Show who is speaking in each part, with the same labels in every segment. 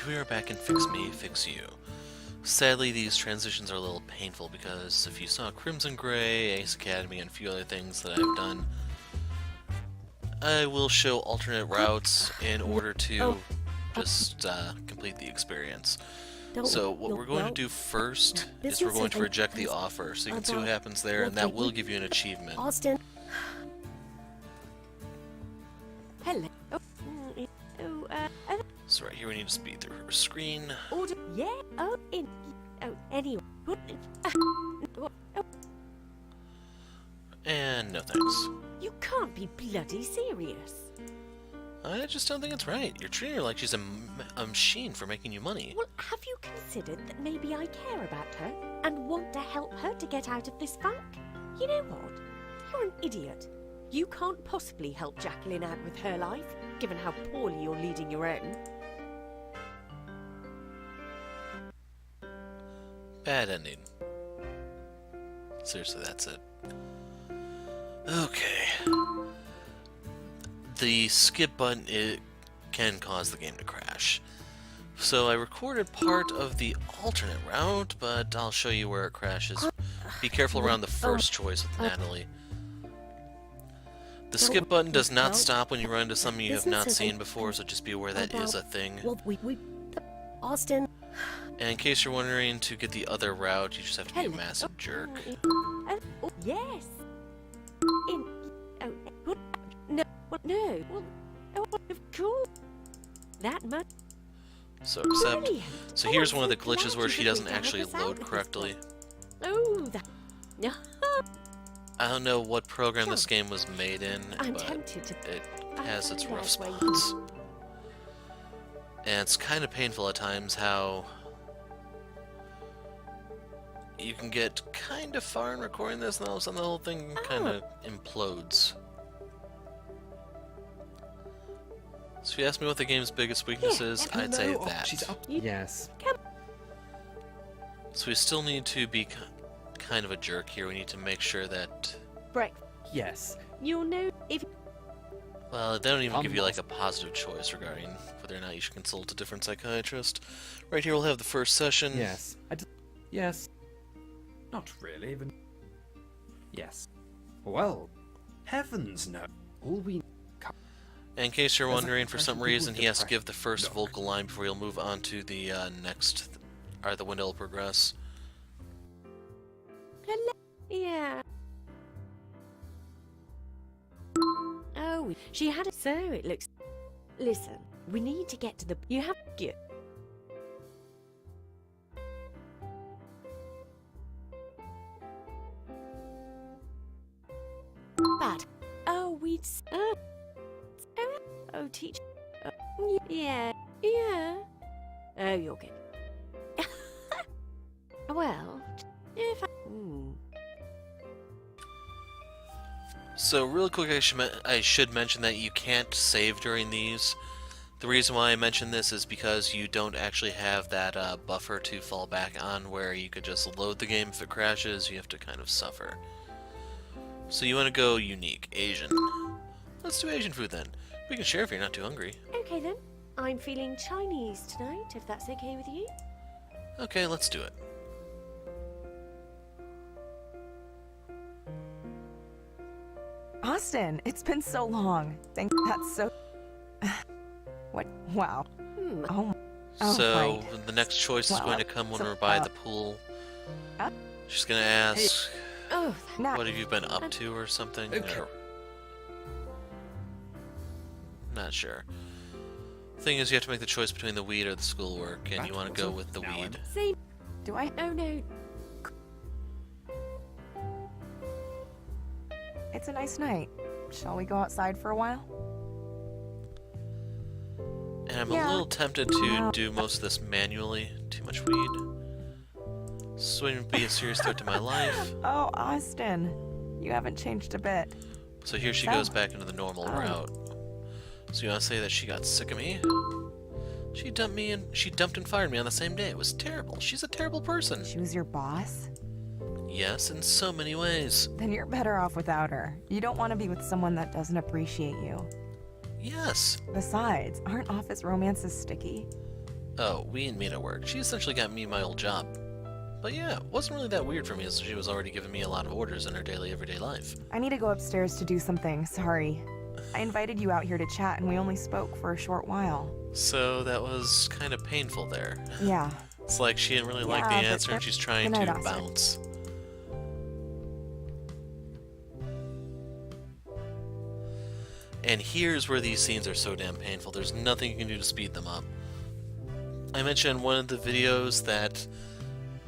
Speaker 1: we are back in Fix Me, Fix You. Sadly, these transitions are a little painful because if you saw Crimson Gray, Ace Academy, and a few other things that I've done, I will show alternate routes in order to just complete the experience. So what we're going to do first is we're going to reject the offer, so you can see what happens there, and that will give you an achievement.
Speaker 2: Austin. Hello.
Speaker 1: So right here we need to speed through her screen.
Speaker 2: Order. Yeah. Anyway.
Speaker 1: And no thanks.
Speaker 2: You can't be bloody serious.
Speaker 1: I just don't think it's right. You're treating her like she's a machine for making you money.
Speaker 2: Well, have you considered that maybe I care about her and want to help her to get out of this funk? You know what? You're an idiot. You can't possibly help Jacqueline out with her life, given how poorly you're leading your own.
Speaker 1: Bad ending. Seriously, that's it. Okay. The skip button, it can cause the game to crash. So I recorded part of the alternate route, but I'll show you where it crashes. Be careful around the first choice with Natalie. The skip button does not stop when you run into something you have not seen before, so just be aware that is a thing.
Speaker 2: Austin.
Speaker 1: And in case you're wondering, to get the other route, you just have to be a massive jerk.
Speaker 2: Yes. No. Of course. That much.
Speaker 1: So accept. So here's one of the glitches where she doesn't actually load correctly.
Speaker 2: Oh, that. No.
Speaker 1: I don't know what program this game was made in, but it has its rough spots. And it's kind of painful at times how you can get kind of far in recording this, and all of a sudden the whole thing kind of implodes. So if you ask me what the game's biggest weakness is, I'd say that.
Speaker 3: Yes.
Speaker 1: So we still need to be kind of a jerk here. We need to make sure that...
Speaker 2: Break.
Speaker 3: Yes.
Speaker 2: You'll know if...
Speaker 1: Well, they don't even give you like a positive choice regarding whether or not you should consult a different psychiatrist. Right here we'll have the first session.
Speaker 3: Yes. Yes. Not really, even... Yes. Well, heavens no. All we...
Speaker 1: In case you're wondering, for some reason he has to give the first vocal line before he'll move on to the next... or the window will progress.
Speaker 2: Hello? Yeah. Oh, she had it, so it looks... Listen, we need to get to the... You have... Bad. Oh, we'd... Oh, teach... yeah. Oh, you're good. Well, if I...
Speaker 1: So, real quick, I should mention that you can't save during these. The reason why I mention this is because you don't actually have that buffer to fall back on where you could just load the game if it crashes. You have to kind of suffer. So you want to go unique, Asian. Let's do Asian food then. We can share if you're not too hungry.
Speaker 2: Okay then. I'm feeling Chinese tonight, if that's okay with you.
Speaker 1: Okay, let's do it.
Speaker 4: Austin, it's been so long. That's so... What? Wow. Oh,
Speaker 1: So,
Speaker 4: right.
Speaker 1: the next choice is going to come when we're by the pool. She's going to ask, what have you been up to or something?
Speaker 3: Okay.
Speaker 1: Or... Not sure. Thing is, you have to make the choice between the weed or the schoolwork, and you want to go with the weed.
Speaker 2: Same.
Speaker 4: Do I?
Speaker 2: Oh no.
Speaker 4: It's a nice night. Shall we go outside for a while?
Speaker 1: And I'm a little tempted to do most of this manually. Too much weed. This wouldn't be a serious threat to my life.
Speaker 4: Oh, Austin. You haven't changed a bit.
Speaker 1: So here she goes back into the normal route. So you want to say that she got sick of me? She dumped and fired me on the same day. It was terrible. She's a terrible person.
Speaker 4: She was your boss?
Speaker 1: Yes, in so many ways.
Speaker 4: Then you're better off without her. You don't want to be with someone that doesn't appreciate you.
Speaker 1: Yes.
Speaker 4: Besides, aren't office romances sticky?
Speaker 1: Oh, we made it work. She essentially got me my old job. But yeah, it wasn't really that weird for me as she was already giving me a lot of orders in her daily, everyday life.
Speaker 4: I need to go upstairs to do something. Sorry. I invited you out here to chat, and we only spoke for a short while.
Speaker 1: So that was kind of painful there.
Speaker 4: Yeah.
Speaker 1: It's like she didn't really like the
Speaker 4: Yeah, but
Speaker 1: answer and she's trying
Speaker 4: good
Speaker 1: to
Speaker 4: night, Oscar.
Speaker 1: bounce. And here's where these scenes are so damn painful. There's nothing you can do to speed them up. I mentioned in one of the videos that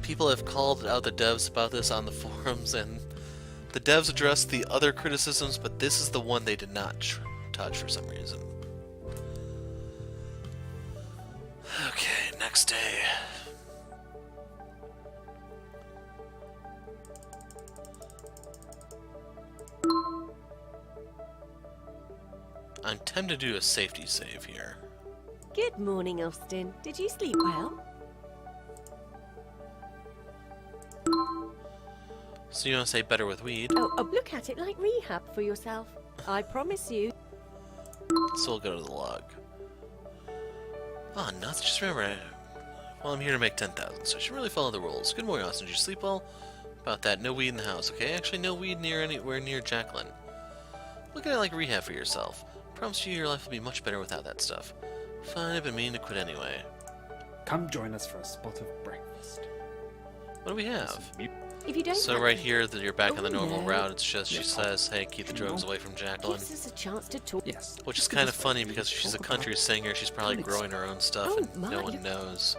Speaker 1: people have called out the devs about this on the forums, and the devs addressed the other criticisms, but this is the one they did not touch for some reason. Okay, next day. I'm tempted to do a safety save here.
Speaker 2: Good morning, Austin. Did you sleep well?
Speaker 1: So you want to say better with weed?
Speaker 2: Oh, look at it like rehab for yourself. I promise you.
Speaker 1: So we'll go to the log. Oh, nuts. Just remember, well, I'm here to make 10,000, so I should really follow the rules. Good morning, Austin. Did you sleep well? About that, no weed in the house, okay? Actually, no weed anywhere near Jacqueline. Look at it like rehab for yourself. Promise you your life will be much better without that stuff. Fine, I've been meaning to quit anyway.
Speaker 3: Come join us for a spot of breakfast.
Speaker 1: What do we have?
Speaker 2: If you don't
Speaker 1: So
Speaker 2: have
Speaker 1: right
Speaker 2: to-
Speaker 1: here, that you're back on the
Speaker 2: Oh,
Speaker 1: normal
Speaker 2: no.
Speaker 1: route. It's just she
Speaker 3: Yeah.
Speaker 1: says, hey, keep the drugs away from Jacqueline.
Speaker 2: gives us a chance to talk.
Speaker 3: Yes.
Speaker 1: Which is kind of funny because she's a country singer. She's probably growing her own stuff
Speaker 2: Oh,
Speaker 1: and no
Speaker 2: my.
Speaker 1: one knows.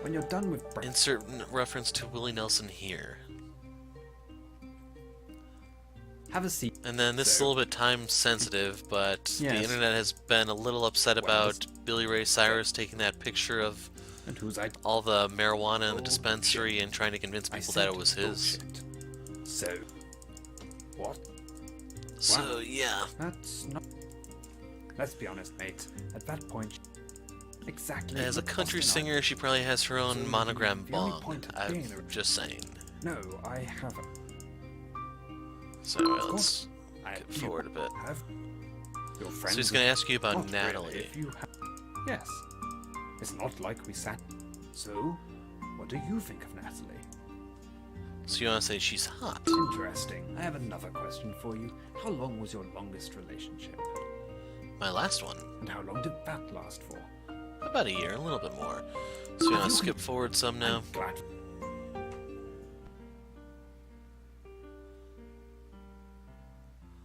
Speaker 3: When you're done with breakfast,
Speaker 1: Insert reference to Willie Nelson here.
Speaker 3: have a seat.
Speaker 1: And then this is a
Speaker 3: So-
Speaker 1: little bit time sensitive, but the
Speaker 3: Yes.
Speaker 1: internet has been a little upset
Speaker 3: Well,
Speaker 1: about Billy Ray Cyrus taking that picture of
Speaker 3: And whose I
Speaker 1: all the marijuana in the
Speaker 3: Oh,
Speaker 1: dispensary
Speaker 3: shit.
Speaker 1: and trying to convince
Speaker 3: I
Speaker 1: people
Speaker 3: said
Speaker 1: that it was his.
Speaker 3: bullshit. So, what?
Speaker 1: So yeah.
Speaker 3: That's not. Let's be honest, mate. At that point, exactly.
Speaker 1: As a
Speaker 3: what
Speaker 1: country
Speaker 3: Austin
Speaker 1: singer, she probably has her own
Speaker 3: So,
Speaker 1: monogram
Speaker 3: the only
Speaker 1: bong.
Speaker 3: point of
Speaker 1: I'm
Speaker 3: being a-
Speaker 1: just saying.
Speaker 3: No, I haven't.
Speaker 1: So anyway,
Speaker 3: Of
Speaker 1: let's
Speaker 3: course,
Speaker 1: get
Speaker 3: you
Speaker 1: forward a bit.
Speaker 3: Have your friends.
Speaker 1: So he's going to ask you about
Speaker 3: Not really,
Speaker 1: Natalie.
Speaker 3: if you yes. It's not like we sat. So, what do you think of Natalie?
Speaker 1: So you want to say she's hot?
Speaker 3: Interesting. I have another question for you. How long was your longest relationship?
Speaker 1: My last one.
Speaker 3: And how long did that last for?
Speaker 1: About a year, a little bit more. So you want
Speaker 3: You
Speaker 1: to skip
Speaker 3: can-
Speaker 1: forward some now?
Speaker 3: I'm glad.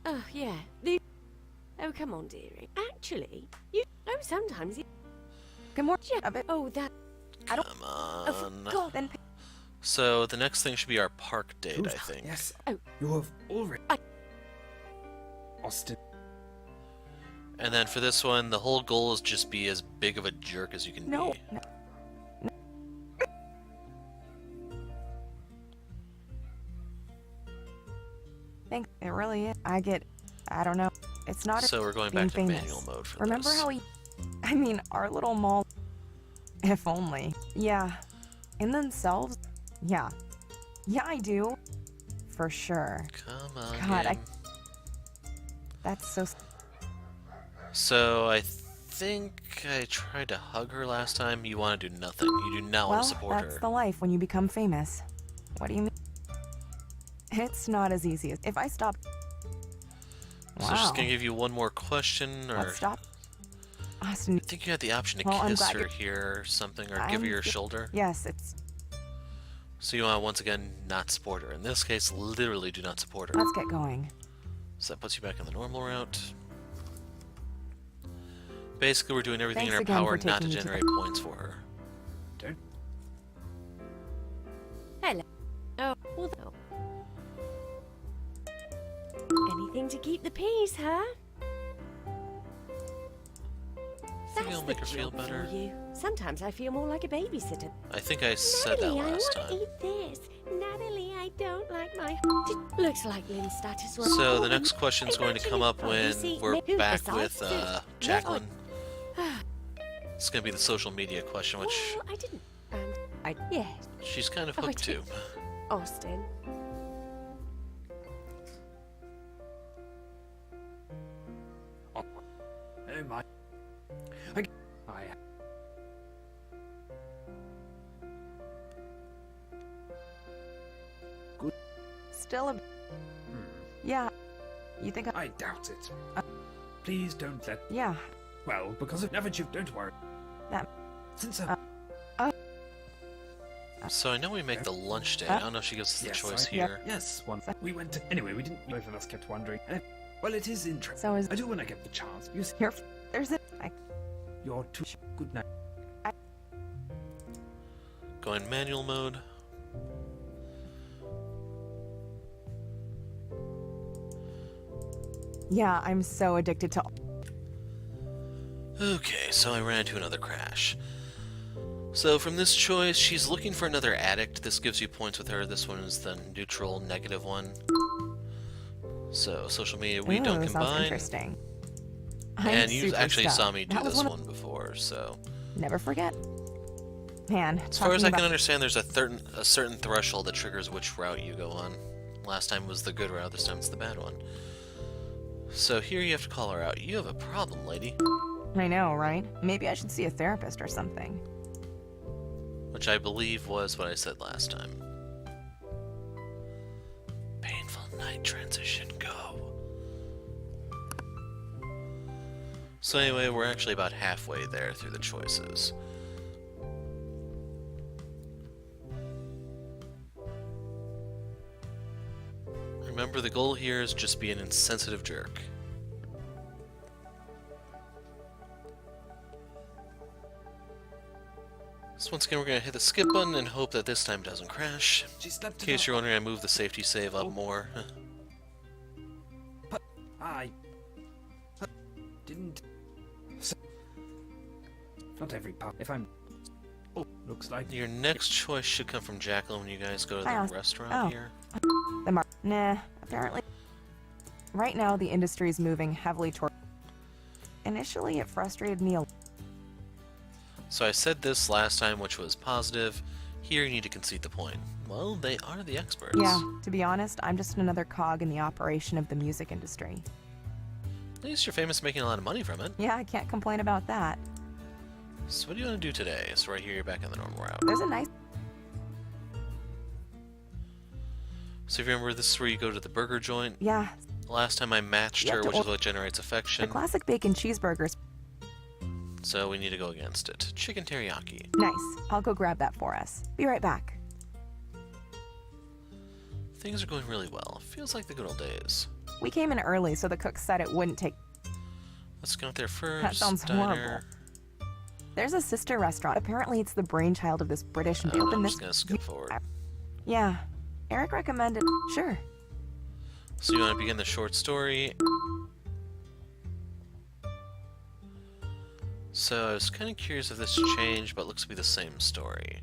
Speaker 2: Oh, yeah. Oh, come on, dearie. Actually, you... Oh, sometimes you...
Speaker 4: Good morning.
Speaker 2: Yeah,
Speaker 4: A bit.
Speaker 2: Oh, that... I don't...
Speaker 1: Come
Speaker 2: Oh,
Speaker 1: on.
Speaker 2: for God.
Speaker 4: Then
Speaker 1: So the next thing should be our park date,
Speaker 3: Who's
Speaker 1: I
Speaker 3: that?
Speaker 1: think.
Speaker 3: Yes.
Speaker 2: Oh.
Speaker 3: You have already.
Speaker 2: I-
Speaker 3: Austin.
Speaker 1: And then for this one, the whole goal is just be as big of a jerk as you can
Speaker 4: no.
Speaker 1: be.
Speaker 4: no. Thanks. It really is. I don't know. It's not
Speaker 1: So we're going
Speaker 4: being
Speaker 1: back to
Speaker 4: famous.
Speaker 1: manual mode for
Speaker 4: Remember
Speaker 1: this.
Speaker 4: how I mean, our little mall. If only. Yeah. In themselves? Yeah. Yeah, I do. For sure.
Speaker 1: Come on,
Speaker 4: God,
Speaker 1: game.
Speaker 4: That's so.
Speaker 1: So I think I tried to hug her last time. You want to do nothing. You do not
Speaker 4: Well,
Speaker 1: want to support
Speaker 4: that's
Speaker 1: her.
Speaker 4: the life when you become famous. What do you mean? It's not as easy as if I stop.
Speaker 1: So
Speaker 4: Wow.
Speaker 1: she's gonna give you one more question, or
Speaker 4: Let's stop. Austin.
Speaker 1: I think you had the option to
Speaker 4: Well, I'm
Speaker 1: kiss
Speaker 4: glad
Speaker 1: her
Speaker 4: you're-
Speaker 1: here or something, or give her
Speaker 4: I'm
Speaker 1: your
Speaker 4: g-
Speaker 1: shoulder.
Speaker 4: Yes, it's.
Speaker 1: So you want to once again not support her. In this case, literally do not support her.
Speaker 4: Let's get going.
Speaker 1: So that puts you back on the normal route. Basically, we're doing everything
Speaker 4: Thanks
Speaker 1: in our
Speaker 4: again
Speaker 1: power
Speaker 4: for
Speaker 1: not to
Speaker 4: taking me to
Speaker 1: generate points for her.
Speaker 3: Don't.
Speaker 2: Hello. Oh, well, no. Anything to keep the peace, huh?
Speaker 1: Think
Speaker 2: That's
Speaker 1: it'll
Speaker 2: the
Speaker 1: make her feel
Speaker 2: job
Speaker 1: better?
Speaker 2: for you. Sometimes I feel more like a babysitter.
Speaker 1: I think I said that
Speaker 2: Natalie,
Speaker 1: last
Speaker 2: I want
Speaker 1: time.
Speaker 2: to eat this. Natalie, I don't like my... Looks like Lynn's status was...
Speaker 1: So the next question is going to come up
Speaker 2: Oh, you
Speaker 1: when
Speaker 2: see,
Speaker 1: we're
Speaker 2: who
Speaker 1: back
Speaker 2: decides
Speaker 1: with
Speaker 2: to-
Speaker 1: Jacqueline. It's going to be the social media question, which
Speaker 2: Well, I didn't... Yeah,
Speaker 1: she's kind of
Speaker 2: Oh, I
Speaker 1: hooked to.
Speaker 2: did. Austin.
Speaker 3: Oh my. I.
Speaker 4: still a... Yeah. You think
Speaker 3: I doubt it. Please don't let...
Speaker 4: Yeah.
Speaker 3: Well, because of... Never you, don't worry.
Speaker 4: That...
Speaker 3: Since
Speaker 1: So I know we make the lunch day. I don't know if she gives us the choice here.
Speaker 3: Yes, once we went to... Anyway, we didn't... Both of us kept wondering. Well, it is interesting.
Speaker 4: So is...
Speaker 3: I do when I get the chance. You see,
Speaker 4: Here... There's a...
Speaker 3: you're too... Good night.
Speaker 1: Go in manual mode.
Speaker 4: Yeah, I'm so addicted to...
Speaker 1: Okay, so I ran into another crash. So from this choice, she's looking for another addict. This gives you points with her. This one is the neutral, negative one. So, social media, we don't
Speaker 4: Sounds
Speaker 1: combine.
Speaker 4: interesting.
Speaker 1: And you
Speaker 4: super
Speaker 1: actually
Speaker 4: stuck.
Speaker 1: saw me do
Speaker 4: That was
Speaker 1: this
Speaker 4: one of-
Speaker 1: one before, so...
Speaker 4: Never forget. Man,
Speaker 1: As far as I
Speaker 4: talking
Speaker 1: can
Speaker 4: about...
Speaker 1: understand, there's a certain threshold that triggers which route you go on. Last time was the good route, this time it's the bad one. So here you have to call her out. You have a problem, lady.
Speaker 4: I know, right? Maybe I should see a therapist or something.
Speaker 1: Which I believe was what I said last time. Painful night transition, go. So anyway, we're actually about halfway there through the choices. Remember, the goal here is just be an insensitive jerk. So once again, we're going to hit the skip button and hope that this time it doesn't crash.
Speaker 3: She slept
Speaker 1: In case you're wondering, I moved the safety save up more.
Speaker 3: I didn't. Not every pub. If I'm. Oh, looks like.
Speaker 1: Your next choice should come from Jacqueline when you guys go to
Speaker 4: Hi,
Speaker 1: the
Speaker 4: Austin.
Speaker 1: restaurant
Speaker 4: Oh.
Speaker 1: here.
Speaker 4: Nah, apparently. Right now, the industry is moving heavily toward... Initially, it frustrated me a...
Speaker 1: So I said this last time, which was positive. Here you need to concede the point. Well, they are the experts.
Speaker 4: Yeah, to be honest, I'm just another cog in the operation of the music industry.
Speaker 1: At least you're famous for making a lot of money from it.
Speaker 4: Yeah, I can't complain about that.
Speaker 1: So what do you want to do today? So right here, you're back on the normal route.
Speaker 4: There's a nice...
Speaker 1: So if you remember, this is where you go to the burger joint.
Speaker 4: Yeah,
Speaker 1: Last time I matched
Speaker 4: You have
Speaker 1: her,
Speaker 4: to
Speaker 1: which is
Speaker 4: or-
Speaker 1: what generates
Speaker 4: the
Speaker 1: affection.
Speaker 4: classic bacon cheeseburgers.
Speaker 1: So we need to go against it. Chicken teriyaki.
Speaker 4: Nice. I'll go grab that for us. Be right back.
Speaker 1: Things are going really well. Feels like the good old days.
Speaker 4: We came in early, so the cook said it wouldn't take...
Speaker 1: Let's go out there first.
Speaker 4: That sounds
Speaker 1: Diner.
Speaker 4: horrible. There's a sister restaurant. Apparently, it's the brainchild of this British...
Speaker 1: I'm
Speaker 4: opened
Speaker 1: just
Speaker 4: this...
Speaker 1: gonna skip forward.
Speaker 4: Yeah. Eric recommended... Sure.
Speaker 1: So you want to begin the short story. So I was kind of curious if this changed, but it looks to be the same story.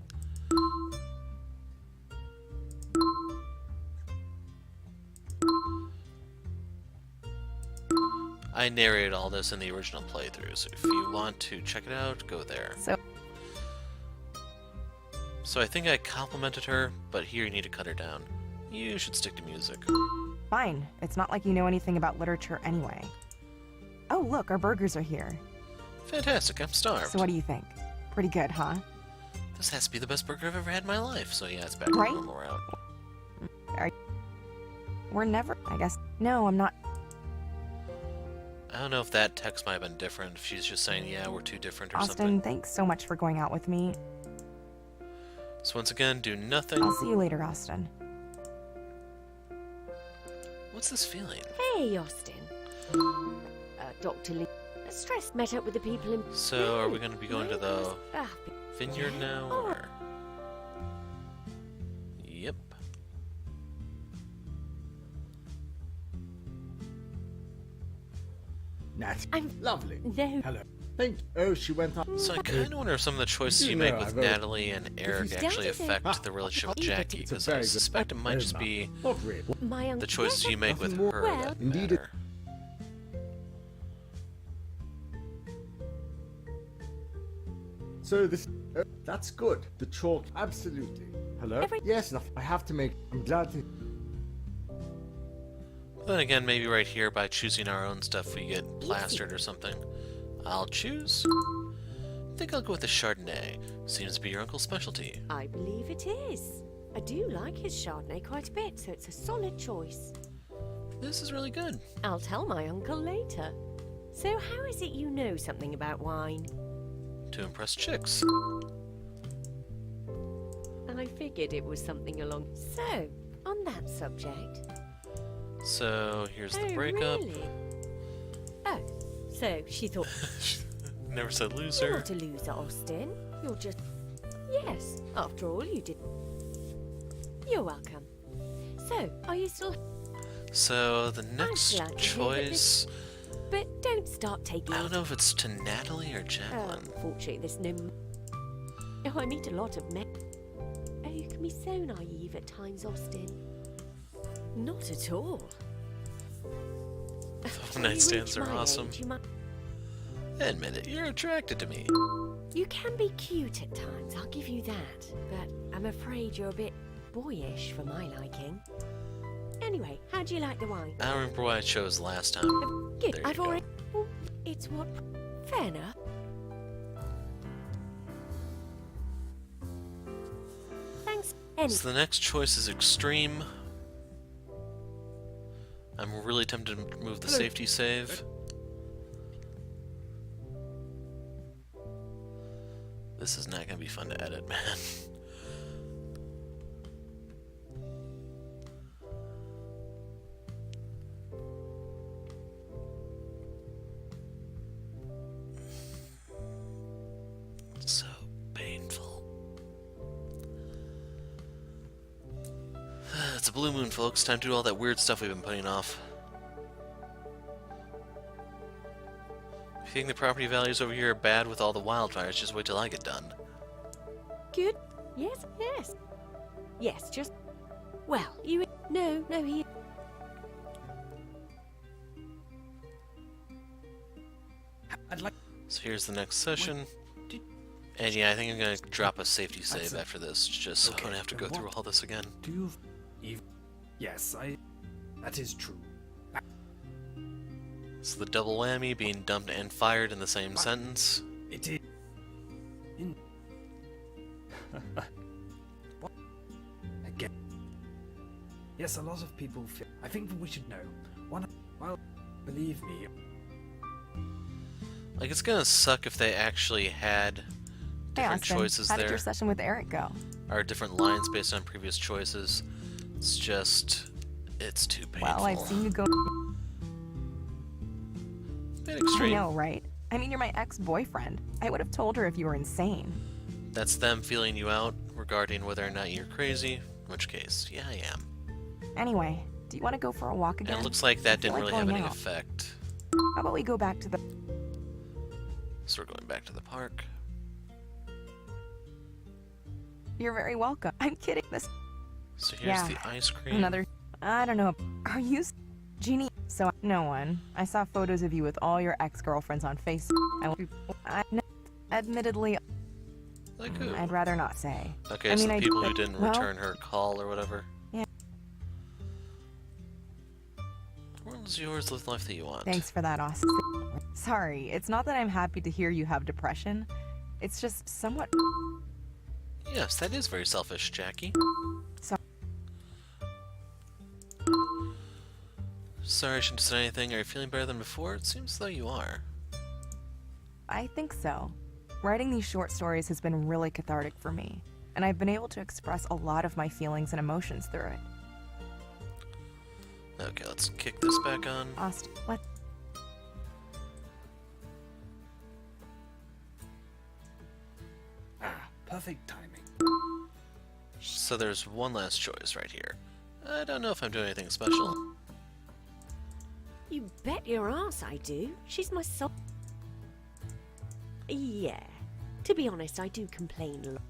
Speaker 1: I narrated all this in the original playthrough, so if you want to check it out, go there. So I think I complimented her, but here you need to cut her down. You should stick to music.
Speaker 4: Fine. It's not like you know anything about literature anyway. Oh, look, our burgers are here.
Speaker 1: Fantastic, I'm starved.
Speaker 4: So what do you think? Pretty good, huh?
Speaker 1: This has to be the best burger I've ever had in my life, so yeah, it's back to
Speaker 4: Right?
Speaker 1: the normal route.
Speaker 4: We're never... I guess... No, I'm not...
Speaker 1: I don't know if that text might have been different, if she's just saying, yeah, we're too different or
Speaker 4: Austin,
Speaker 1: something.
Speaker 4: thanks so much for going out with me.
Speaker 1: So once again, do nothing.
Speaker 4: I'll see you later, Austin.
Speaker 1: What's this feeling?
Speaker 2: Hey, Austin. Dr. Lee. Stress met up with the people in...
Speaker 1: So, are we going to be going to the
Speaker 2: Ah,
Speaker 1: vineyard now, or...? Yep.
Speaker 5: Nat.
Speaker 2: I'm...
Speaker 5: Lovely.
Speaker 2: No.
Speaker 5: Hello. Thank. Oh, she went up.
Speaker 1: So I kind of wonder if some of the choices you
Speaker 5: You
Speaker 1: make
Speaker 5: know,
Speaker 1: with
Speaker 5: I've already-
Speaker 1: Natalie and Eric
Speaker 2: you've
Speaker 1: actually
Speaker 2: done it,
Speaker 1: affect the relationship with Jackie,
Speaker 5: It's a
Speaker 1: because
Speaker 5: very
Speaker 1: I
Speaker 5: good-
Speaker 1: suspect it might
Speaker 5: Oh,
Speaker 1: just
Speaker 5: no.
Speaker 1: be
Speaker 5: Not really.
Speaker 2: My
Speaker 1: the choices you make with
Speaker 5: Nothing more-
Speaker 1: her
Speaker 2: Well-
Speaker 1: that
Speaker 5: Indeed
Speaker 1: matter.
Speaker 5: So this. That's good. The chalk. Absolutely. Hello. Yes. Nothing. I have to make. I'm glad to.
Speaker 1: Then again, maybe right here, by choosing our own stuff, we get plastered or something. I'll choose. I think I'll go with the Chardonnay. Seems to be your uncle's specialty.
Speaker 2: I believe it is. I do like his Chardonnay quite a bit, so it's a solid choice.
Speaker 1: This is really good.
Speaker 2: I'll tell my uncle later. So how is it you know something about wine?
Speaker 1: To impress chicks.
Speaker 2: I figured it was something along... So, on that subject...
Speaker 1: So, here's the
Speaker 2: Oh,
Speaker 1: breakup.
Speaker 2: really? Oh, so she thought...
Speaker 1: Never said
Speaker 2: You're
Speaker 1: loser.
Speaker 2: not a loser, Austin. You're just... Yes, after all, you did... You're welcome. So, are you still...
Speaker 1: So, the next
Speaker 2: glad to hear that
Speaker 1: choice...
Speaker 2: But don't start taking...
Speaker 1: I don't know if it's to Natalie or Jacqueline.
Speaker 2: Unfortunately, there's no... Oh, I meet a lot of men. Oh, you can be so naive at times, Austin. Not at all.
Speaker 1: One night stands
Speaker 2: You
Speaker 1: are
Speaker 2: reach my
Speaker 1: awesome.
Speaker 2: age, you might...
Speaker 1: Admit it, you're attracted to me.
Speaker 2: You can be cute at times, I'll give you that. But I'm afraid you're a bit boyish for my liking. Anyway, how do you like the wine?
Speaker 1: I don't remember what I chose last time.
Speaker 2: Good,
Speaker 1: There you
Speaker 2: I've
Speaker 1: go.
Speaker 2: already... Oh, it's what... Fair enough. Thanks. Anyway,
Speaker 1: So the next choice is extreme. I'm really tempted to remove the
Speaker 5: Hello.
Speaker 1: safety save. This is not gonna be fun to edit, man. So painful. It's a blue moon, folks. Time to do all that weird stuff we've been putting off. If you think the property values over here are bad with all the wildfires, just wait till I get done.
Speaker 2: good. Yes, yes. Yes, just... Well, you... No, he...
Speaker 3: I'd like.
Speaker 1: So here's the next session.
Speaker 3: did-
Speaker 1: And yeah, I think I'm gonna drop a safety save
Speaker 3: That's it.
Speaker 1: after this, just so I
Speaker 3: Okay,
Speaker 1: don't have to go
Speaker 3: then
Speaker 1: through
Speaker 3: what-
Speaker 1: all this again.
Speaker 3: Do you? Yes, that is true.
Speaker 1: So the double whammy, being dumped and fired in the same
Speaker 3: What?
Speaker 1: sentence.
Speaker 3: It is. In. What? Again. Yes, a lot of people feel. I think that we should know. Well, believe me.
Speaker 1: Like, it's gonna suck if they actually had
Speaker 4: Hey,
Speaker 1: different
Speaker 4: Austin,
Speaker 1: choices
Speaker 4: how did
Speaker 1: there,
Speaker 4: your session with Eric go?
Speaker 1: or different lines based on previous choices. It's just, it's too painful.
Speaker 4: Well, I've seen you go.
Speaker 1: Bit
Speaker 4: I
Speaker 1: extreme.
Speaker 4: know, right? I mean, you're my ex-boyfriend. I would have told her if you were insane.
Speaker 1: That's them feeling you out regarding wwhether or not you're crazy, in which case, yeah, I am.
Speaker 4: Anyway, do you want to go for a walk
Speaker 1: And
Speaker 4: again?
Speaker 1: it looks like that
Speaker 4: I feel
Speaker 1: didn't
Speaker 4: like
Speaker 1: really have
Speaker 4: going
Speaker 1: any
Speaker 4: out.
Speaker 1: effect.
Speaker 4: How about we go back to the...
Speaker 1: So we're going back to the park.
Speaker 4: You're very welcome. I'm kidding. This...
Speaker 1: So here's
Speaker 4: Yeah.
Speaker 1: the ice cream.
Speaker 4: Another... I don't know. Are you... Jeannie? So, no one. I saw photos of you with all your ex-girlfriends on Facebook. Admittedly,
Speaker 1: Like who?
Speaker 4: I'd rather not say.
Speaker 1: Okay,
Speaker 4: I
Speaker 1: so
Speaker 4: mean,
Speaker 1: the
Speaker 4: I
Speaker 1: people
Speaker 4: do-
Speaker 1: who didn't
Speaker 4: well-
Speaker 1: return her call or whatever.
Speaker 4: Yeah.
Speaker 1: What is yours live the life that you want?
Speaker 4: Thanks for that, Austin. Sorry, it's not that I'm happy to hear you have depression. It's just somewhat...
Speaker 1: Yes, that is very selfish, Jackie.
Speaker 4: So-
Speaker 1: Sorry I shouldn't have said anything. Are you feeling better than before? It seems though you are.
Speaker 4: I think so. Writing these short stories has been really cathartic for me, and I've been able to express a lot of my feelings and emotions through it.
Speaker 1: Okay, let's kick this back on.
Speaker 4: Austin, what?
Speaker 3: Perfect timing.
Speaker 1: So there's one last choice right here. I don't know if I'm doing anything special.
Speaker 2: You bet your ass I do. She's my soul. Yeah. To be honest, I do complain a lot.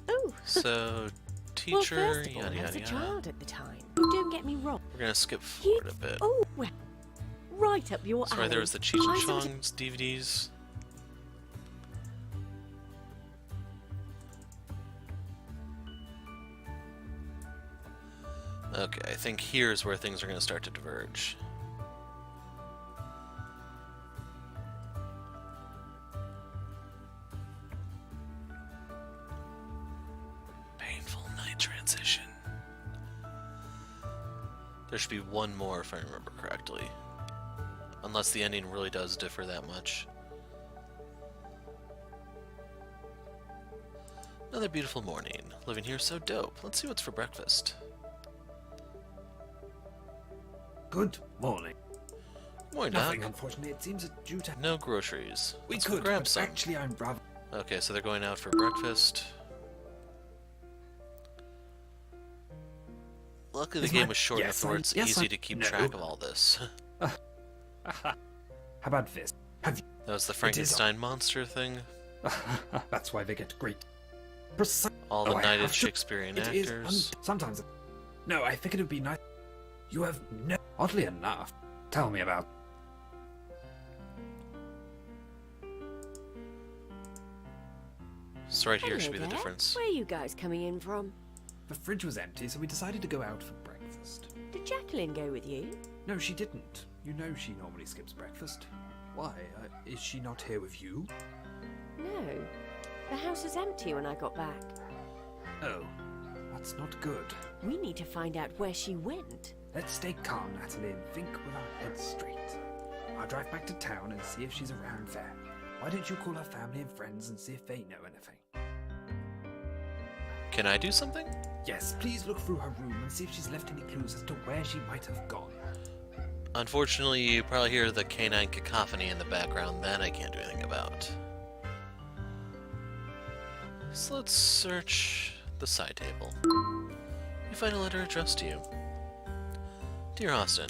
Speaker 2: Oh,
Speaker 1: So,
Speaker 2: well,
Speaker 1: teacher,
Speaker 2: first of all,
Speaker 1: yada
Speaker 2: I was
Speaker 1: yada
Speaker 2: a
Speaker 1: yada.
Speaker 2: child at the time. Don't get me wrong.
Speaker 1: We're gonna skip
Speaker 2: You...
Speaker 1: forward a bit.
Speaker 2: Oh, well. Right up your
Speaker 1: Sorry,
Speaker 2: alley.
Speaker 1: there was the Cheech and
Speaker 2: I thought-
Speaker 1: Chong's DVDs. Okay, I think here's where things are going to start to diverge. lovely transition. There should be one more if I remember correctly. Unless the ending really does differ that much. Another beautiful morning. Living here is so dope. Let's see what's for breakfast.
Speaker 3: Good morning.
Speaker 1: Morning,
Speaker 3: Nothing,
Speaker 1: Doc.
Speaker 3: unfortunately. It seems that due to...
Speaker 1: No groceries.
Speaker 3: We
Speaker 1: Let's
Speaker 3: could,
Speaker 1: grab
Speaker 3: but
Speaker 1: some.
Speaker 3: actually I'm rather...
Speaker 1: Okay, so they're going out for breakfast. Luckily the
Speaker 3: Is
Speaker 1: game
Speaker 3: my-
Speaker 1: was short
Speaker 3: yes,
Speaker 1: enough where
Speaker 3: I-
Speaker 1: it's
Speaker 3: yes,
Speaker 1: easy
Speaker 3: I
Speaker 1: to keep
Speaker 3: know.
Speaker 1: track of all this.
Speaker 3: How about this? Have you...
Speaker 1: That was the
Speaker 3: is
Speaker 1: Frankenstein monster thing.
Speaker 3: That's why they get great. Precise.
Speaker 1: All the
Speaker 3: Oh, I
Speaker 1: knighted
Speaker 3: have to-
Speaker 1: Shakespearean
Speaker 3: It is
Speaker 1: actors.
Speaker 3: sometimes... No, I figured it would be nice. You have no... Oddly enough. Tell me about...
Speaker 1: So right here
Speaker 2: Hello
Speaker 1: should be the
Speaker 2: there.
Speaker 1: difference.
Speaker 2: Where are you guys coming in from?
Speaker 3: The fridge was empty, so we decided to go out for breakfast.
Speaker 2: Did Jacqueline go with you?
Speaker 3: No, she didn't. You know she normally skips breakfast. Why? Is she not here with you?
Speaker 2: No. The house was empty when I got back.
Speaker 3: Oh, that's not good.
Speaker 2: We need to find out where she went.
Speaker 3: Let's stay calm, Natalie, and think with our heads straight. I'll drive back to town and see if she's around there. Why don't you call her family and friends and see if they know anything?
Speaker 1: Can I do something?
Speaker 3: Yes, please look through her room and see if she's left any clues as to where she might have gone.
Speaker 1: Unfortunately, you probably hear the canine cacophony in the background. That I can't do anything about. So let's search the side table. You find a letter addressed to you. Dear Austin,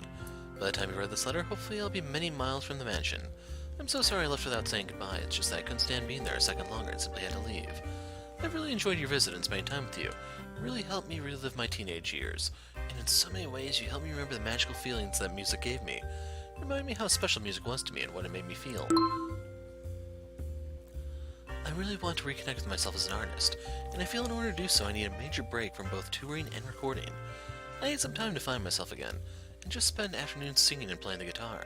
Speaker 1: by the time you read this letter, hopefully I'll be many miles from the mansion. I'm so sorry I left without saying goodbye. It's just that I couldn't stand being there a second longer and simply had to leave. I've really enjoyed your visit and spending time with you. It really helped me relive my teenage years. And in so many ways, you helped me remember the magical feelings that music gave me. Remind me how special music was to me and what it made me feel. I really want to reconnect with myself as an artist, and I feel in order to do so I need a major break from both touring and recording. I need some time to find myself again, and just spend afternoons singing and playing the guitar,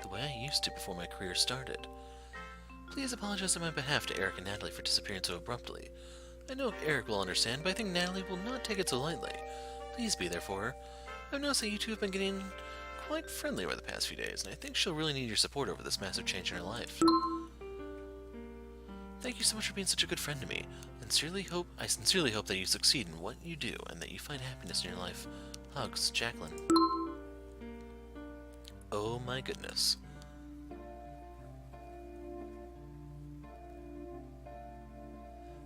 Speaker 1: the way I used to before my career started. Please apologize on my behalf to Eric and Natalie for disappearing so abruptly. I know Eric will understand, but I think Natalie will not take it so lightly. Please be there for her. I've noticed that you two have been getting quite friendly over the past few days, and I think she'll really need your support over this massive change in her life. Thank you so much for being such a good friend to me. I sincerely hope that you succeed in what you do and that you find happiness in your life. Hugs, Jacqueline. Oh my goodness.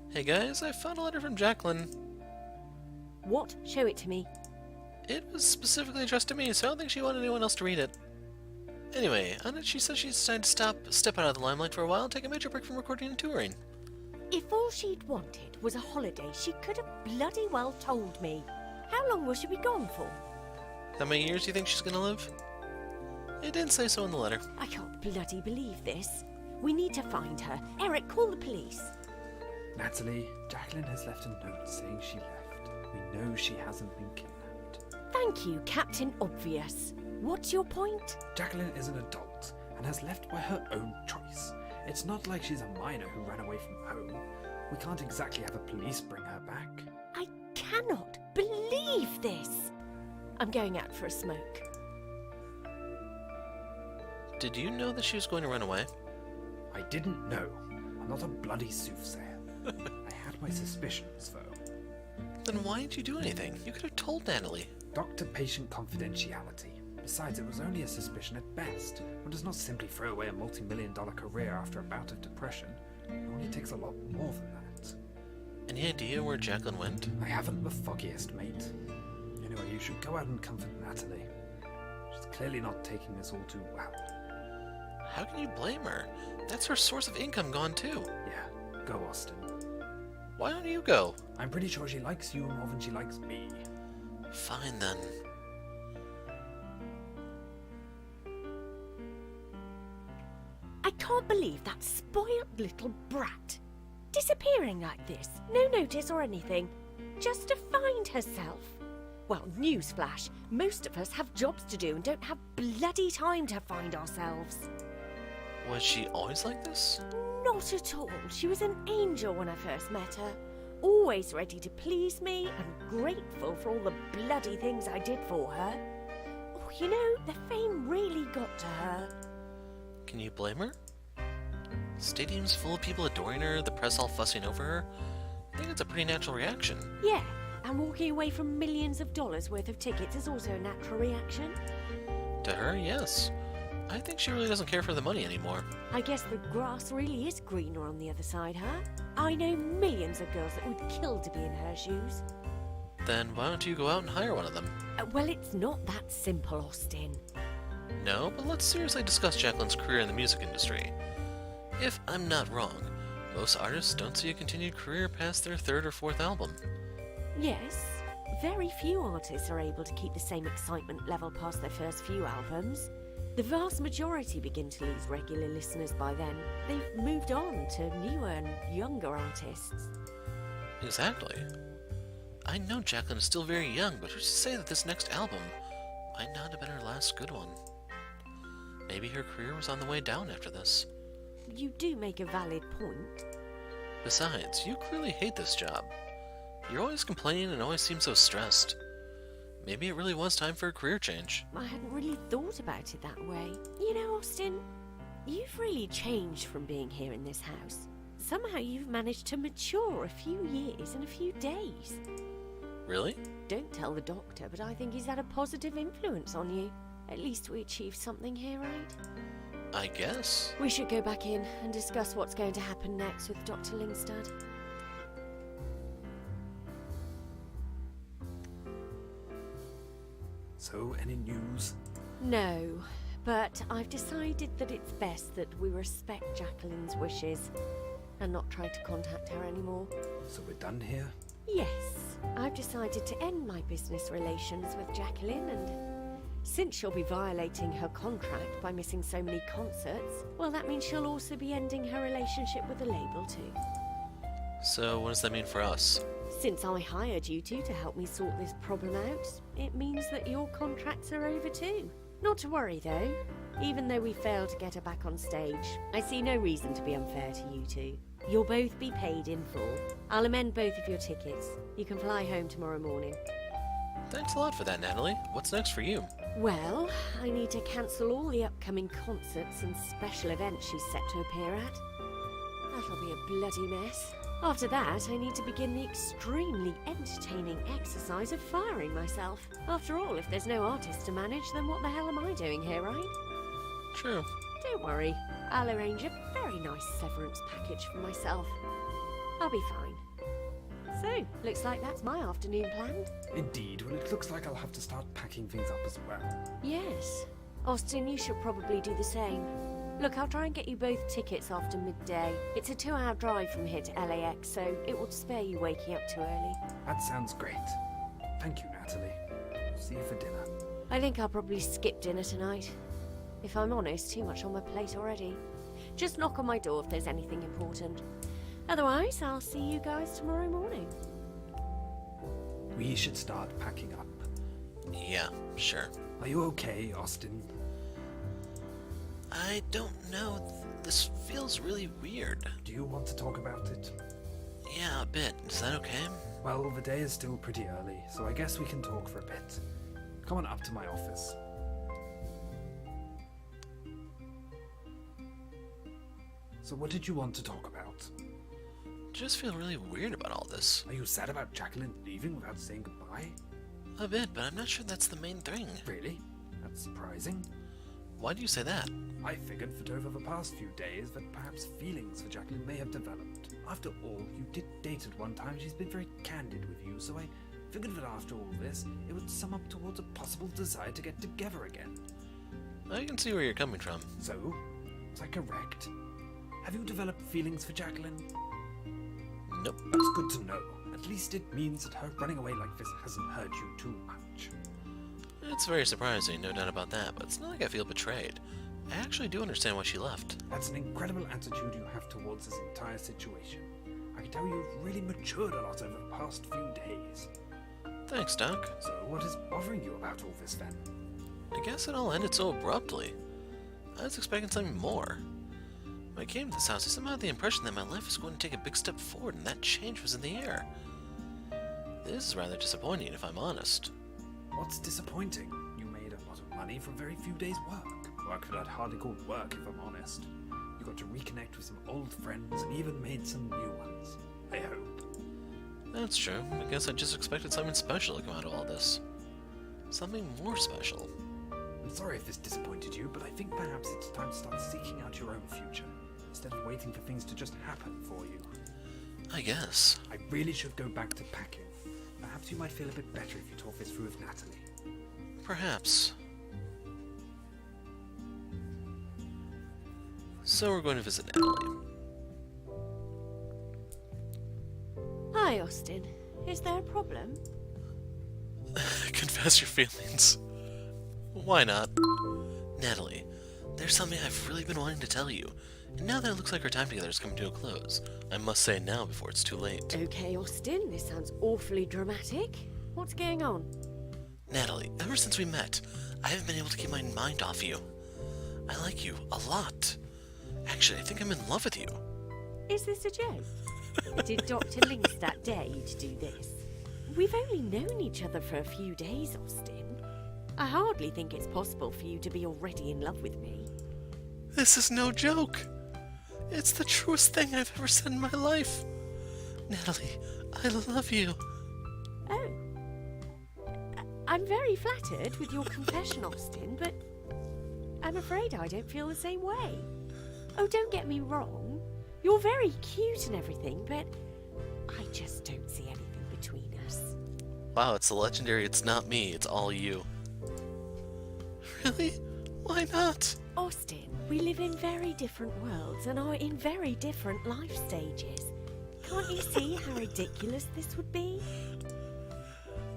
Speaker 1: Hey guys, I found a letter from Jacqueline.
Speaker 2: What? Show it to me.
Speaker 1: It was specifically addressed to me, so I don't think she wanted anyone else to read it. Anyway, on it she says she decided to step out of the limelight for a while and take a major break from recording and touring.
Speaker 2: If all she'd wanted was a holiday, she could have bloody well told me. How long will she be gone for?
Speaker 1: How many years do you think she's gonna live? It didn't say so in the letter.
Speaker 2: I can't bloody believe this. We need to find her. Eric, call the police.
Speaker 3: Natalie, Jacqueline has left a note saying she left. We know she hasn't been kidnapped.
Speaker 2: Thank you, Captain Obvious. What's your point?
Speaker 3: Jacqueline is an adult and has left by her own choice. It's not like she's a minor who ran away from home. We can't exactly have the police bring her back.
Speaker 2: I cannot believe this. I'm going out for a smoke.
Speaker 1: Did you know that she was going to run away?
Speaker 3: I didn't know. I'm not a bloody soothsayer. I had my suspicions, though.
Speaker 1: Then why didn't you do anything? You could have told Natalie.
Speaker 3: Doctor-patient confidentiality. Besides, it was only a suspicion at best. One does not simply throw away a multi-million-dollar career after a bout of depression. It only takes a lot more than that.
Speaker 1: Any idea where Jacqueline went?
Speaker 3: I haven't the foggiest, mate. Anyway, you should go out and comfort Natalie. She's clearly not taking this all too well.
Speaker 1: How can you blame her? That's her source of income gone too.
Speaker 3: Yeah, go Austin.
Speaker 1: Why don't you go?
Speaker 3: I'm pretty sure she likes you more than she likes me.
Speaker 1: Fine then.
Speaker 2: I can't believe that spoiled little brat. Disappearing like this, no notice or anything, just to find herself. Well, newsflash, most of us have jobs to do and don't have bloody time to find ourselves.
Speaker 1: Was she always like this?
Speaker 2: Not at all. She was an angel when I first met her. always ready to please me and grateful for all the bloody things I did for her. Oh, you know, the fame really got to her.
Speaker 1: Can you blame her? Stadium's full of people adoring her, the press all fussing over her. I think it's a pretty natural reaction.
Speaker 2: Yeah, and walking away from millions of dollars worth of tickets is also a natural reaction.
Speaker 1: To her, yes. I think she really doesn't care for the money anymore.
Speaker 2: I guess the grass really is greener on the other side, huh? I know millions of girls that would kill to be in her shoes.
Speaker 1: Then why don't you go out and hire one of them?
Speaker 2: Well, it's not that simple, Austin.
Speaker 1: No, but let's seriously discuss Jacqueline's career in the music industry. If I'm not wrong, most artists don't see a continued career past their third or fourth album.
Speaker 2: Yes, very few artists are able to keep the same excitement level past their first few albums. The vast majority begin to lose regular listeners by then. They've moved on to newer and younger artists.
Speaker 1: Exactly. I know Jacqueline is still very young, but who's to say that this next album might not have been her last good one? Maybe her career was on the way down after this.
Speaker 2: You do make a valid point.
Speaker 1: Besides, you clearly hate this job. You're always complaining and always seem so stressed. Maybe it really was time for a career change.
Speaker 2: I hadn't really thought about it that way. You know, Austin, you've really changed from being here in this house. Somehow you've managed to mature a few years in a few days.
Speaker 1: Really?
Speaker 2: Don't tell the doctor, but I think he's had a positive influence on you. At least we achieved something here, right?
Speaker 1: I guess.
Speaker 2: We should go back in and discuss what's going to happen next with Dr. Lingstad.
Speaker 3: So, any news?
Speaker 2: No, but I've decided that it's best that we respect Jacqueline's wishes and not try to contact her anymore.
Speaker 3: So we're done here?
Speaker 2: Yes, I've decided to end my business relations with Jacqueline, and since she'll be violating her contract by missing so many concerts, well, that means she'll also be ending her relationship with the label too.
Speaker 1: So what does that mean for us?
Speaker 2: Since I hired you two to help me sort this problem out, it means that your contracts are over too. Not to worry though, even though we failed to get her back on stage, I see no reason to be unfair to you two. You'll both be paid in full. I'll amend both of your tickets. You can fly home tomorrow morning.
Speaker 1: Thanks a lot for that, Natalie. What's next for you?
Speaker 2: Well, I need to cancel all the upcoming concerts and special events she's set to appear at. That'll be a bloody mess. After that, I need to begin the extremely entertaining exercise of firing myself. After all, if there's no artist to manage, then what the hell am I doing here, right?
Speaker 1: True.
Speaker 2: Don't worry, I'll arrange a very nice severance package for myself. I'll be fine. So, looks like that's my afternoon planned.
Speaker 3: Indeed, well, it looks like I'll have to start packing things up as well.
Speaker 2: Yes. Austin, you should probably do the same. Look, I'll try and get you both tickets after midday. It's a 2-hour drive from here to LAX, so it will spare you waking up too early.
Speaker 3: That sounds great. Thank you, Natalie. See you for dinner.
Speaker 2: I think I'll probably skip dinner tonight. If I'm honest, too much on my plate already. Just knock on my door if there's anything important. Otherwise, I'll see you guys tomorrow morning.
Speaker 3: We should start packing up.
Speaker 1: Yeah, sure.
Speaker 3: Are you okay, Austin?
Speaker 1: I don't know. This feels really weird.
Speaker 3: Do you want to talk about it?
Speaker 1: Yeah, a bit. Is that okay?
Speaker 3: Well, the day is still pretty early, so I guess we can talk for a bit. Come on up to my office. So what did you want to talk about?
Speaker 1: Just feel really weird about all this.
Speaker 3: Are you sad about Jacqueline leaving without saying goodbye?
Speaker 1: A bit, but I'm not sure that's the main thing.
Speaker 3: Really? That's surprising.
Speaker 1: Why do you say that?
Speaker 3: I figured that over the past few days that perhaps feelings for Jacqueline may have developed. After all, you did date at one time, she's been very candid with you, so I figured that after all this, it would sum up towards a possible desire to get together again.
Speaker 1: I can see where you're coming from.
Speaker 3: So, was I correct? Have you developed feelings for Jacqueline?
Speaker 1: Nope.
Speaker 3: That's good to know. At least it means that her running away like this hasn't hurt you too much.
Speaker 1: It's very surprising, no doubt about that, but it's not like I feel betrayed. I actually do understand why she left.
Speaker 3: That's an incredible attitude you have towards this entire situation. I can tell you've really matured a lot over the past few days.
Speaker 1: Thanks, Doc.
Speaker 3: So what is bothering you about all this then?
Speaker 1: I guess it all ended so abruptly. I was expecting something more. When I came to this house, I somehow had the impression that my life was going to take a big step forward, and that change was in the air. This is rather disappointing, if I'm honest.
Speaker 3: What's disappointing? You made a lot of money from very few days' work. Work that I'd hardly call work, if I'm honest. You got to reconnect with some old friends and even made some new ones. I hope.
Speaker 1: That's true. I guess I just expected something special to come out of all this. Something more special.
Speaker 3: I'm sorry if this disappointed you, but I think perhaps it's time to start seeking out your own future, instead of waiting for things to just happen for you.
Speaker 1: I guess.
Speaker 3: I really should go back to packing. Perhaps you might feel a bit better if you talk this through with Natalie.
Speaker 1: Perhaps. So we're going to visit Natalie.
Speaker 2: Hi, Austin. Is there a problem?
Speaker 1: Confess your feelings. Why not? Natalie, there's something I've really been wanting to tell you, and now that it looks like our time together is coming to a close, I must say it now before it's too late.
Speaker 2: Okay, Austin, this sounds awfully dramatic. What's going on?
Speaker 1: Natalie, ever since we met, I haven't been able to keep my mind off you. I like you a lot. Actually, I think I'm in love with you.
Speaker 2: Is this a joke? Did Dr. Linkstad dare you to do this? We've only known each other for a few days, Austin. I hardly think it's possible for you to be already in love with me.
Speaker 1: This is no joke. It's the truest thing I've ever said in my life. Natalie, I love you.
Speaker 2: Oh. I'm very flattered with your confession, Austin, but I'm afraid I don't feel the same way. Oh, don't get me wrong. You're very cute and everything, but I just don't see anything between us.
Speaker 1: Wow, it's the legendary "it's not me, it's all you." Really? Why not?
Speaker 2: Austin, we live in very different worlds and are in very different life stages. Can't you see how ridiculous this would be?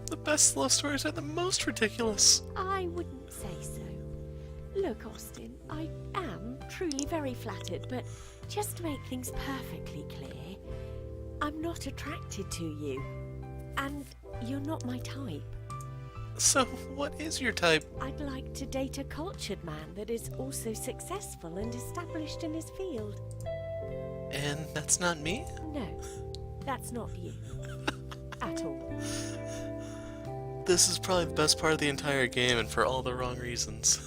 Speaker 1: The best love stories are the most ridiculous.
Speaker 2: I wouldn't say so. Look, Austin, I am truly very flattered, but just to make things perfectly clear, I'm not attracted to you. And you're not my type.
Speaker 1: So, what is your type?
Speaker 2: I'd like to date a cultured man that is also successful and established in his field.
Speaker 1: And that's not me?
Speaker 2: No, that's not you. At all.
Speaker 1: This is probably the best part of the entire game, and for all the wrong reasons.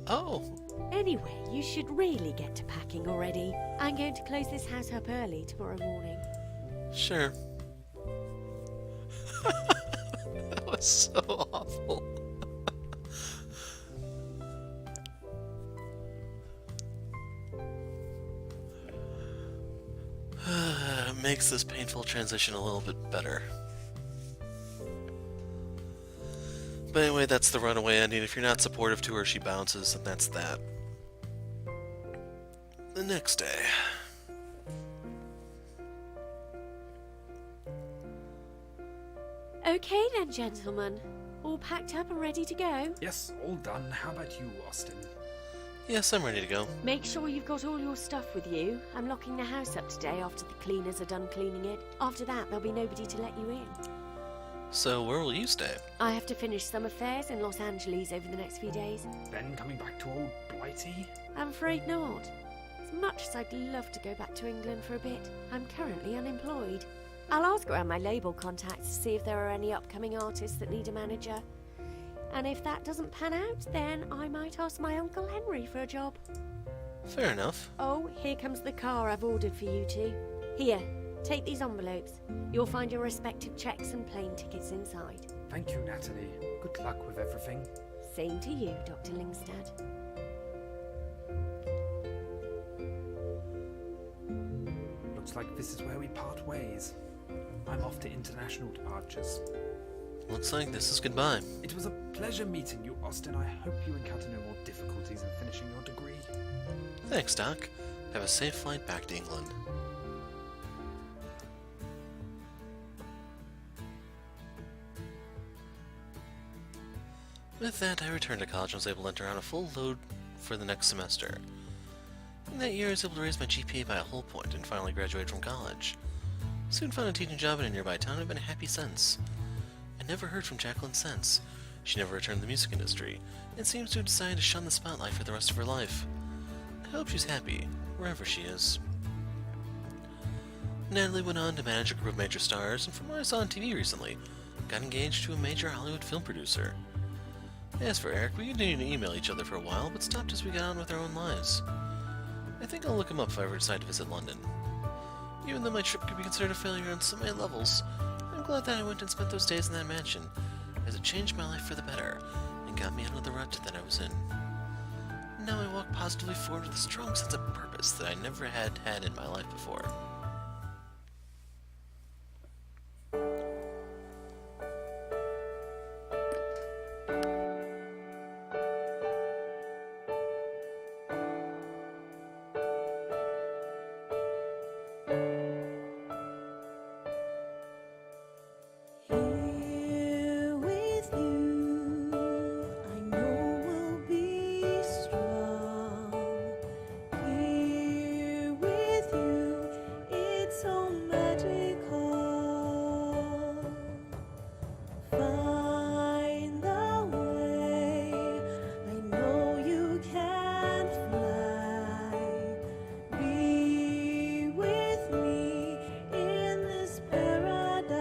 Speaker 1: Oh.
Speaker 2: Anyway, you should really get to packing already. I'm going to close this house up early tomorrow morning.
Speaker 1: Sure. That was so awful. Makes this painful transition a little bit better. But anyway, that's the Runaway ending. If you're not supportive to her, she bounces, and that's that. The next day.
Speaker 2: Okay then, gentlemen. All packed up and ready to go?
Speaker 3: Yes, all done. How about you, Austin?
Speaker 1: Yes, I'm ready to go.
Speaker 2: Make sure you've got all your stuff with you. I'm locking the house up today after the cleaners are done cleaning it. After that, there'll be nobody to let you in.
Speaker 1: So, where will you stay?
Speaker 2: I have to finish some affairs in Los Angeles over the next few days.
Speaker 3: Then coming back to old Blighty?
Speaker 2: I'm afraid not. As much as I'd love to go back to England for a bit, I'm currently unemployed. I'll ask around my label contacts to see if there are any upcoming artists that need a manager. And if that doesn't pan out, then I might ask my Uncle Henry for a job.
Speaker 1: Fair enough.
Speaker 2: Oh, here comes the car I've ordered for you two. Here, take these envelopes. You'll find your respective checks and plane tickets inside.
Speaker 3: Thank you, Natalie. Good luck with everything.
Speaker 2: Same to you, Dr. Linkstad.
Speaker 3: Looks like this is where we part ways. I'm off to international departures.
Speaker 1: Looks like this is goodbye.
Speaker 3: It was a pleasure meeting you, Austin. I hope you encounter no more difficulties in finishing your degree.
Speaker 1: Thanks, Doc. Have a safe flight back to England. With that, I returned to college and was able to enter on a full load for the next semester. In that year, I was able to raise my GPA by a whole point and finally graduated from college. Soon found a teaching job in a nearby town and have been happy since. I never heard from Jacqueline since. She never returned to the music industry, and seems to have decided to shun the spotlight for the rest of her life. I hope she's happy, wherever she is. Natalie went on to manage a group of major stars, and from what I saw on TV recently, got engaged to a major Hollywood film producer. As for Eric, we continued to email each other for a while, but stopped as we got on with our own lives. I think I'll look him up if I ever decide to visit London. Even though my trip could be considered a failure on so many levels, I'm glad that I went and spent those days in that mansion, as it changed my life for the better, and got me out of the rut that I was in. Now I walk positively forward with a strong sense of purpose that I never had in my life before.
Speaker 6: Here with you, I know we'll be strong. Here with you, it's so magical. Find the way, I know you can fly. Be with me in this paradise.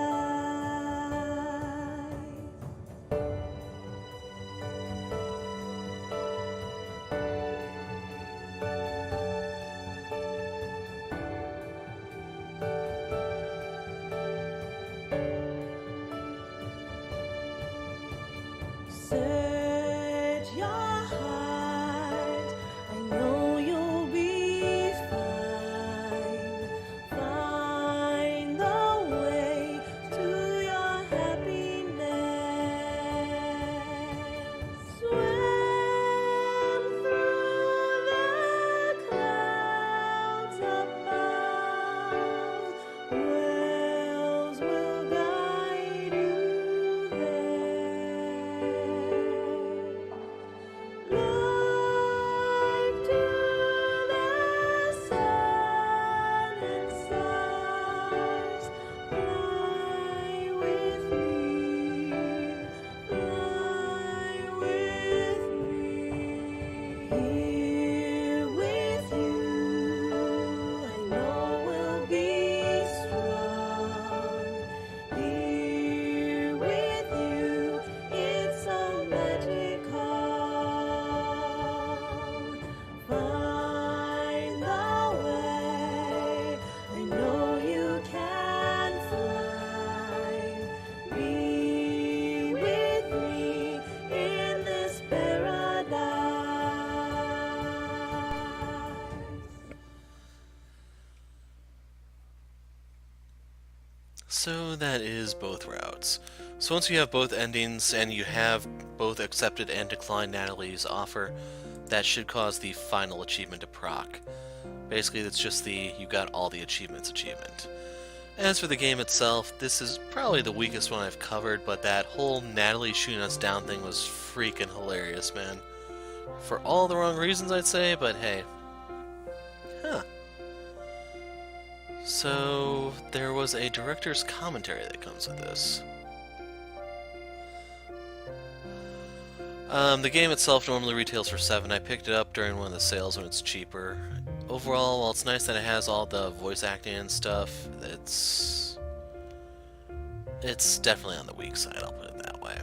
Speaker 6: Set your heart, I know you'll be fine. Find the way to your happiness. Swim through the clouds above. Wells will guide you there. Life to the sun and stars. Fly with me. Fly with me. Here with you, I know we'll be strong. Here with you, it's so magical. Find the way, I know you can fly. Be with me in this paradise.
Speaker 1: So that is both routes. So once you have both endings and you have both accepted and declined Natalie's offer, that should cause the final achievement to proc. Basically, it's just the you got all the achievements achievement. As for the game itself, this is probably the weakest one I've covered, but that whole Natalie shooting us down thing was freaking hilarious, man. For all the wrong reasons, I'd say, but hey. Huh. So, there was a director's commentary that comes with this. The game itself normally retails for $7. I picked it up during one of the sales when it's cheaper. Overall, while it's nice that it has all the voice acting and stuff, it's definitely on the weak side, I'll put it that way.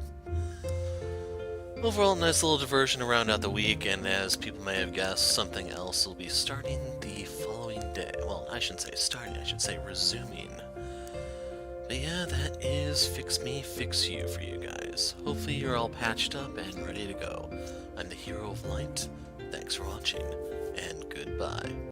Speaker 1: Overall, nice little diversion to round out the week, and as people may have guessed, something else will be starting the following day. Well, I shouldn't say starting, I should say resuming. But yeah, that is Fix Me, Fix You for you guys. Hopefully you're all patched up and ready to go. I'm the Hero of Light. Thanks for watching, and goodbye.